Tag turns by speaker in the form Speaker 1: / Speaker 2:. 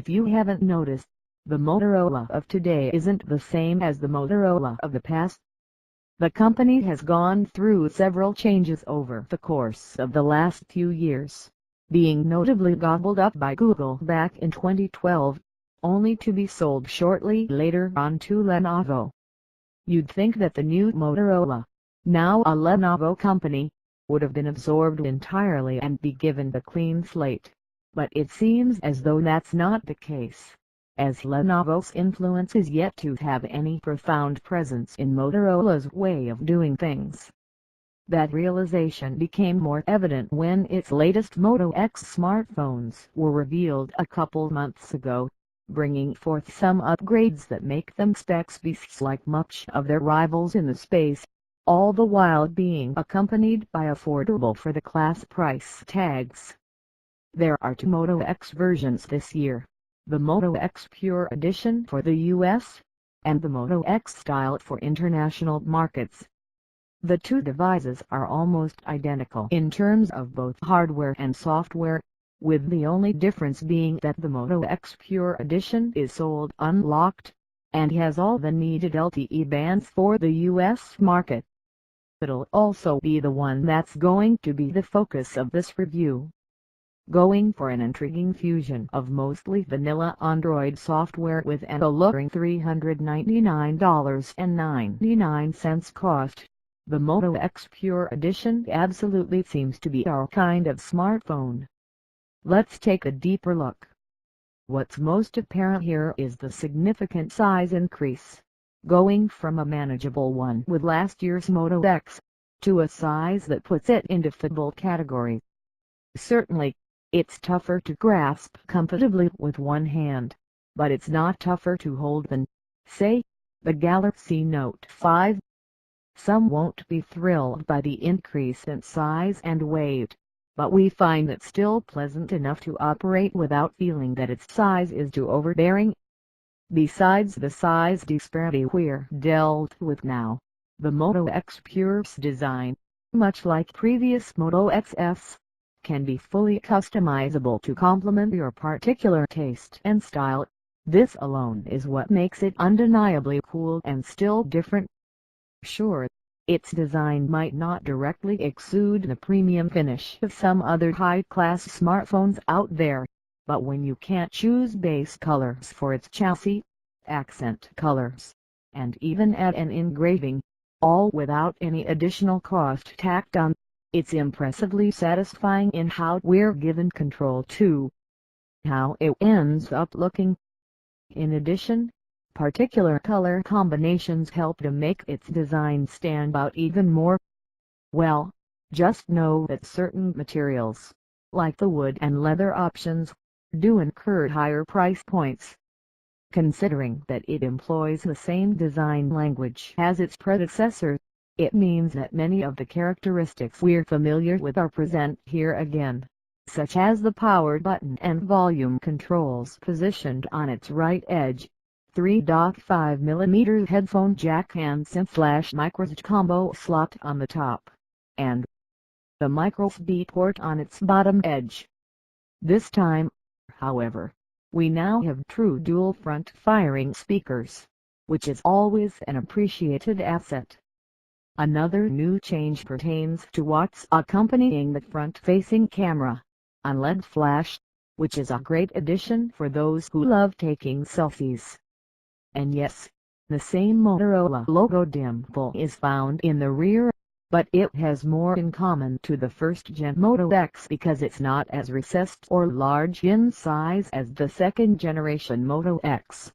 Speaker 1: if you haven't noticed, the Motorola of today isn't the same as the Motorola of the past. The company has gone through several changes over the course of the last few years, being notably gobbled up by Google back in 2012, only to be sold shortly later on to Lenovo. You'd think that the new Motorola, now a Lenovo company, would have been absorbed entirely and be given a clean slate, but it seems as though that's not the case, as Lenovo's influence is yet to have any profound presence in Motorola's way of doing things. That realization became more evident when its latest Moto X smartphones were revealed a couple months ago, bringing forth some upgrades that make them spec beasts like much of their rivals in the space, all the while being accompanied by affordable for the class price tags. There are two Moto X versions this year, the Moto X Pure Edition for the US, and the Moto X Style for international markets. The two devices are almost identical in terms of both hardware and software, with the only difference being that the Moto X Pure Edition is sold unlocked, and has all the needed LTE bands for the US market. It'll also be the one that's going to be the focus of this review. Going for an intriguing fusion of mostly vanilla Android software with an alluring $399.99 cost, the Moto X Pure Edition absolutely seems to be our kind of smartphone. Let's take a deeper look. What's most apparent here is the significant size increase, going from a manageable one with last year's Moto X, to a size that puts it into football category. Certainly, it's tougher to grasp comfortably with one hand, but it's not tougher to hold than, say, the Galaxy Note 5. Some won't be thrilled by the increase in size and weight, but we find it still pleasant enough to operate without feeling that its size is too overbearing. Besides the size disparity we're dealt with now, the Moto X Pure's design, much like previous Moto XS, can be fully customizable to complement your particular taste and style. This alone is what makes it undeniably cool and still different. Sure, its design might not directly exude the premium finish of some other high-class smartphones out there, but when you can't choose base colors for its chassis, accent colors, and even add an engraving, all without any additional cost tacked on, it's impressively satisfying in how we're given control to how it ends up looking. In addition, particular color combinations help to make its design stand out even more. Well, just know that certain materials, like the wood and leather options, do incur higher price points. Considering that it employs the same design language as its predecessor, it means that many of the characteristics we're familiar with are present here again, such as the power button and volume controls positioned on its right edge, 3.5mm headphone jack and SIM/microSD combo slot on the top, and the microSD port on its bottom edge. This time, however, we now have true dual front firing speakers, which is always an appreciated asset. Another new change pertains to what's accompanying the front-facing camera, a LED flash, which is a great addition for those who love taking selfies. And yes, the same Motorola logo dimple is found in the rear, but it has more in common to the first-gen Moto X because it's not as recessed or large in size as the second-generation Moto X.